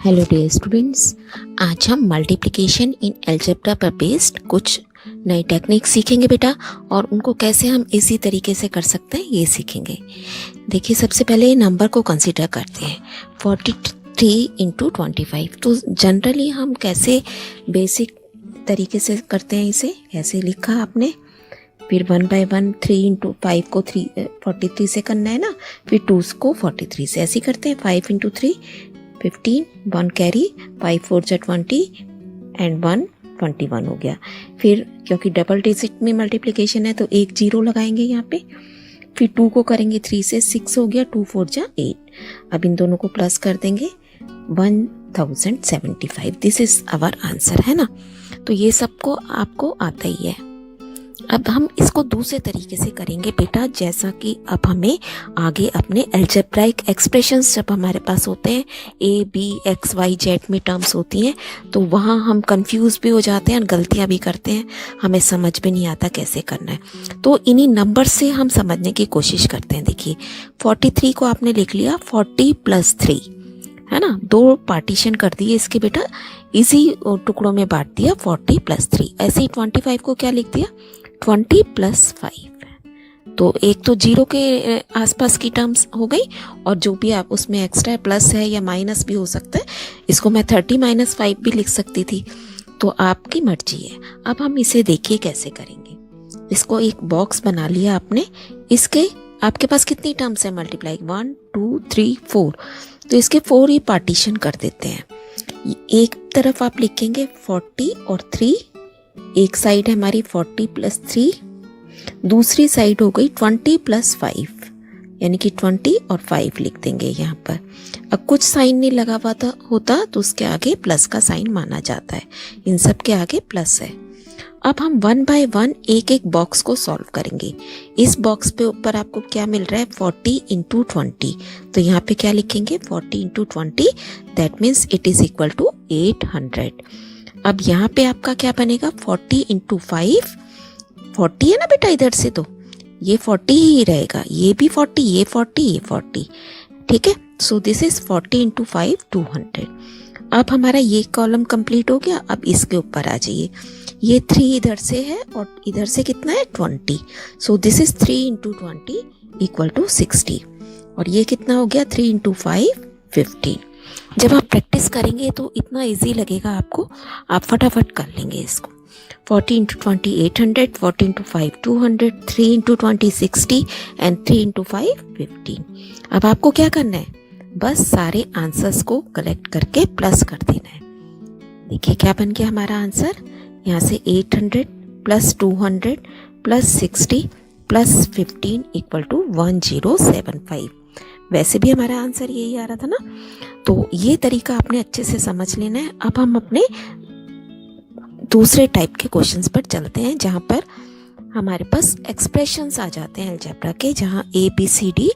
Hello dear students, आज हम multiplication इन algebra पर बेस्ड कुछ नई टेक्निक सीखेंगे बेटा, और उनको कैसे हम इसी तरीके से कर सकते हैं ये सीखेंगे। देखिए, सबसे पहले नंबर को कंसीडर करते हैं 43 इंटू 25। तो जनरली हम कैसे बेसिक तरीके से करते हैं, इसे कैसे लिखा आपने, फिर 1 बाय 1 3 इंटू 5 को 43 से करना है ना, फिर 2 को 43 से ऐसे करते हैं। 5 इंटू 3 15, 1 कैरी, 5 4 जा 20 एंड 1 21 हो गया। फिर क्योंकि डबल डिजिट में मल्टीप्लिकेशन है तो एक जीरो लगाएंगे यहाँ पे। फिर 2 को करेंगे 3 से, 6 हो गया, 2 4 जा 8। अब इन दोनों को प्लस कर देंगे, 1075। दिस इज आवर आंसर, है ना। तो ये सबको आपको आता ही है। अब हम इसको दूसरे तरीके से करेंगे बेटा, जैसा कि अब हमें आगे अपने अलजेब्राइक एक्सप्रेशंस जब हमारे पास होते हैं, a b x y z में टर्म्स होती हैं, तो वहाँ हम कंफ्यूज भी हो जाते हैं और गलतियाँ भी करते हैं, हमें समझ भी नहीं आता कैसे करना है। तो इन्हीं नंबर से हम समझने की कोशिश करते हैं। देखिए, 43 को आपने लिख लिया 40 + 3, है ना। 2 पार्टीशन कर दिए इसके बेटा, इसी टुकड़ों में बांट दिया 40 + 3। ऐसे ही 25 को क्या लिख दिया 20 + 5। तो एक तो जीरो के आसपास की टर्म्स हो गई, और जो भी आप उसमें एक्स्ट्रा प्लस है या माइनस भी हो सकता है, इसको मैं 30 - 5 भी लिख सकती थी, तो आपकी मर्जी है। अब हम इसे देखिए कैसे करेंगे। इसको एक बॉक्स बना लिया आपने, इसके आपके पास कितनी टर्म्स है मल्टीप्लाई, 1 2 3 4, तो इसके 4 ही पार्टीशन कर देते हैं। एक तरफ आप लिखेंगे 40 और 3, एक साइड है हमारी 40 + 3, दूसरी साइड हो गई 20 + 5, यानी कि 20 और 5 लिख देंगे यहाँ पर। अब कुछ साइन नहीं लगा हुआ होता तो उसके आगे प्लस का साइन माना जाता है, इन सब के आगे प्लस है। अब हम 1 बाय 1 एक एक बॉक्स को सॉल्व करेंगे। इस बॉक्स पे ऊपर आपको क्या मिल रहा है 40 × 20, तो यहाँ पे क्या लिखेंगे 40 × 20, that means it is equal to 800। अब यहाँ पे आपका क्या बनेगा 40 × 5, 40 है ना बेटा, इधर से तो ये 40 ही रहेगा, ये भी 40, ये 40, ये 40, ठीक है। So this is 40 × 5 200। अब हमारा ये कॉलम कंप्लीट हो गया। अब इसके ऊपर आ जाइए, ये 3 इधर से है और इधर से कितना है 20, सो दिस इज 3 × 20 = 60, और ये कितना हो गया 3 × 5 15। जब आप प्रैक्टिस करेंगे तो इतना इजी लगेगा आपको, आप फटाफट कर लेंगे इसको। 40 × 20 800, 40 × 5 200, 3 × 20 60 एंड 3 × 5 15। अब आपको क्या करना है, बस सारे आंसर्स को कलेक्ट करके प्लस कर देना है। देखिए क्या बन गया हमारा आंसर, यहाँ से 800 + 200 + 60 + 15 = 1075। वैसे भी हमारा आंसर यही आ रहा था ना। तो ये तरीका आपने अच्छे से समझ लेना है। अब हम अपने दूसरे टाइप के क्वेश्चंस पर चलते हैं, जहाँ पर हमारे पास एक्सप्रेशंस आ जाते हैं अलजेब्रा के, जहाँ A B C D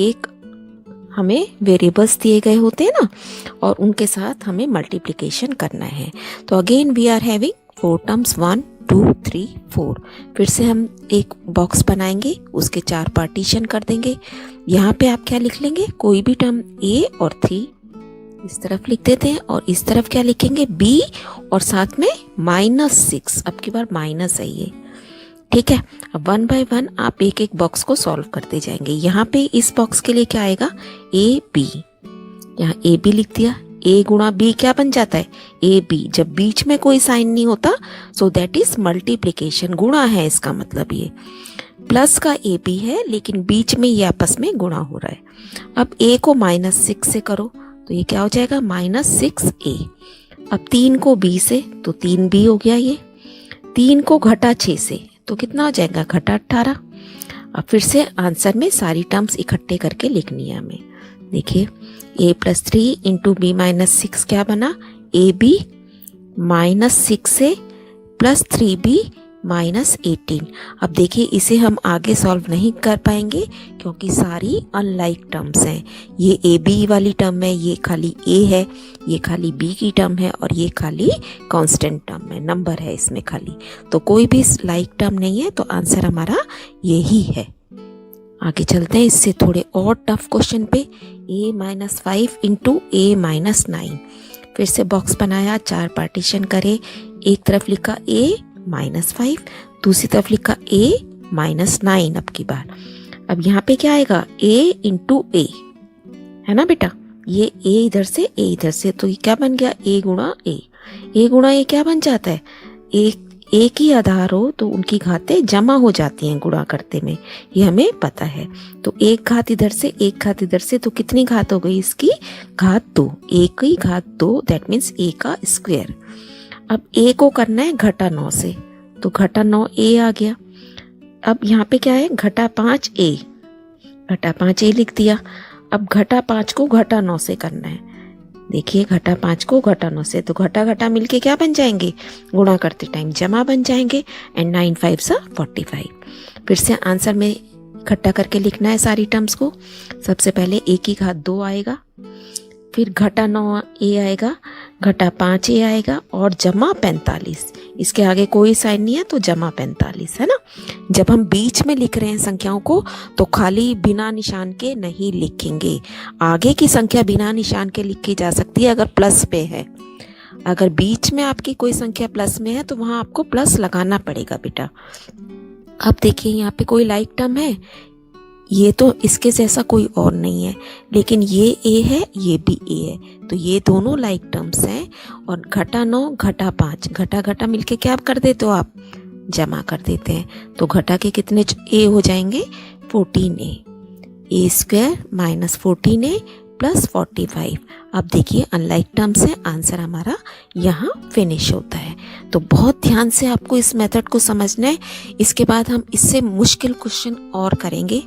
एक हमें वेरिएबल्स दिए गए होते हैं ना, और उनके साथ हमें मल्टीप्लिकेशन करना है। तो again we are having 4 terms, 1 2 3 4। फिर से हम एक बॉक्स बनाएंगे, उसके 4 पार्टीशन कर देंगे। यहाँ पे आप क्या लिख लेंगे, कोई भी टर्म A और 3 इस तरफ लिख देते हैं, और इस तरफ क्या लिखेंगे B और साथ में -6। अब की बार माइनस है ये, ठीक है। अब 1 बाय 1 आप एक एक बॉक्स को सॉल्व करते जाएंगे। यहाँ पे इस बॉक्स के लिए क्या आएगा AB, यहाँ AB लिख दिया, A × B क्या बन जाता है AB। जब बीच में कोई साइन नहीं होता सो दैट इज मल्टीप्लिकेशन, गुणा है इसका मतलब, ये प्लस का AB है लेकिन बीच में ये आपस में गुणा हो रहा है। अब A को -6 से करो तो ये क्या हो जाएगा -6A। अब 3 को B से तो 3B हो गया, ये 3 को घटा 6 से तो कितना हो जाएगा घटा 18। अब फिर से आंसर में सारी टर्म्स इकट्ठे करके लिखनी है हमें। देखिए A + 3 × B - 6 क्या बना AB -6 से + 3B -18। अब देखिए इसे हम आगे सॉल्व नहीं कर पाएंगे क्योंकि सारी अनलाइक टर्म्स हैं। ये AB वाली टर्म है, ये खाली A है, ये खाली B की टर्म है, और ये खाली कांस्टेंट टर्म है, नंबर है इसमें खाली। तो कोई भी लाइक टर्म नहीं है, तो आंसर हमारा यही है। आगे चलते हैं इससे थोड़े और टफ क्वेश्चन पे। a-5 into a-9। फिर से बॉक्स बनाया, 4 पार्टीशन करे। एक तरफ लिखा a-5, दूसरी तरफ लिखा a-9 अब की बार। अब यहाँ पे क्या आएगा, a इंटू a, है ना बेटा। ये a इधर से, a इधर से, तो ये क्या बन गया, a गुणा a। a गुणा a क्या बन जाता है, एक ही आधार हो तो उनकी घातें जमा हो जाती हैं गुणा करते में, ये हमें पता है। तो एक घात इधर से, एक घात इधर से, तो कितनी घात हो गई इसकी, घात 2। एक ही घात 2, दैट मीन्स a का स्क्वायर। अब a को करना है घटा 9 से, तो घटा 9 a आ गया। अब यहाँ पे क्या है, घटा 5 a, घटा 5 a लिख दिया। अब घटा 5 को घटा 9 से करना है। देखिए घटा 5 को घटा 9 से, तो घटा घटा मिलके क्या बन जाएंगे, गुणा करते टाइम जमा बन जाएंगे। एंड 9 5 45। फिर से आंसर में इकट्ठा करके लिखना है सारी टर्म्स को। सबसे पहले a की घात 2 आएगा, फिर घटा 9 a आएगा, घटा 5 a आएगा और जमा 45। इसके आगे कोई साइन नहीं है तो जमा 45, है ना। जब हम बीच में लिख रहे हैं संख्याओं को तो खाली बिना निशान के नहीं लिखेंगे। आगे की संख्या बिना निशान के लिखी जा सकती है अगर प्लस पे है। अगर बीच में आपकी कोई संख्या प्लस में है तो वहां आपको प्लस लगाना पड़ेगा बेटा। अब देखिए यहाँ पे कोई लाइक टर्म है, ये तो इसके जैसा कोई और नहीं है, लेकिन ये a है, ये भी a है, तो ये दोनों लाइक टर्म्स हैं। और घटा 9 घटा 5, घटा घटा मिलके क्या कर देते हो आप, जमा कर देते हैं। तो घटा के कितने a हो जाएंगे, 14a, a square minus 14a plus 45। अब देखिए अनलाइक टर्म्स है, आंसर हमारा यहाँ फिनिश होता है। तो बहुत ध्यान से आपको इस मेथड को समझना है। इसके बाद हम इससे मुश्किल क्वेश्चन और करेंगे,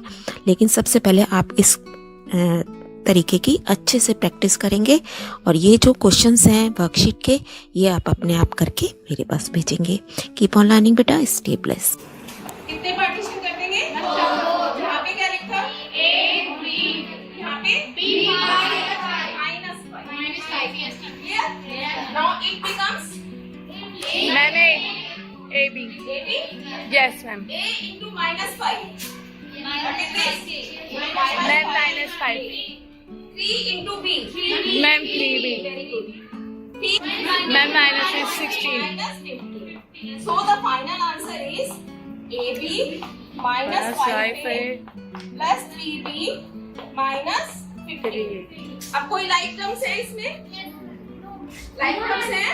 लेकिन सबसे पहले आप इस तरीके की अच्छे से प्रैक्टिस करेंगे। और ये जो क्वेश्चंस हैं वर्कशीट के, ये आप अपने आप करके मेरे पास भेजेंगे। कीप ऑन लर्निंग बेटा, स्टे ब्लेस्ड। कितने पार्टीशन कर देंगे, यहाँ पे क्या लिखा, a b, यहाँ पे b -5, now it becomes ma'am a b, yes ma'am, a into -5, what is this, ma'am -5, 3 into b, ma'am 3b, very good, ma'am -16, -15. So the final answer is ab -5a plus 3b -15. अब कोई like terms है इसमें, like terms है,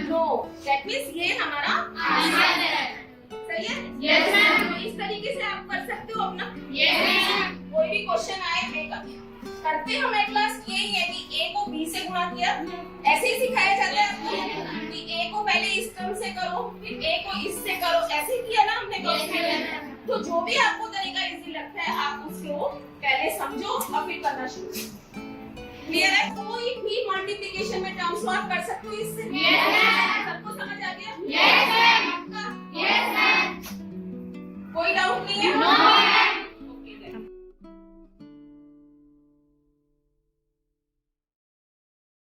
no, that means ये हमारा answer है। सही है, यस मैम। इस तरीके से आप कर सकते हो अपना, यस मैम। कोई भी क्वेश्चन आए मेकअप करते हम एट लास्ट यही है कि a को b से गुणा किया, ऐसे ही सिखाया जाता है आपको कि a को पहले इस टर्म से करो, फिर a को इससे करो, ऐसे ही किया ना हमने। तो जो भी आपको तरीका इजी लगता है आप उसको पहले समझो और फिर करना शुरू। क्लियर है, कोई भी मल्टीप्लिकेशन में टर्म सॉल्व कर सकते हो इससे, यस मैम। सबको समझ आ गया, यस मैम। कोई डाउट नहीं है, नो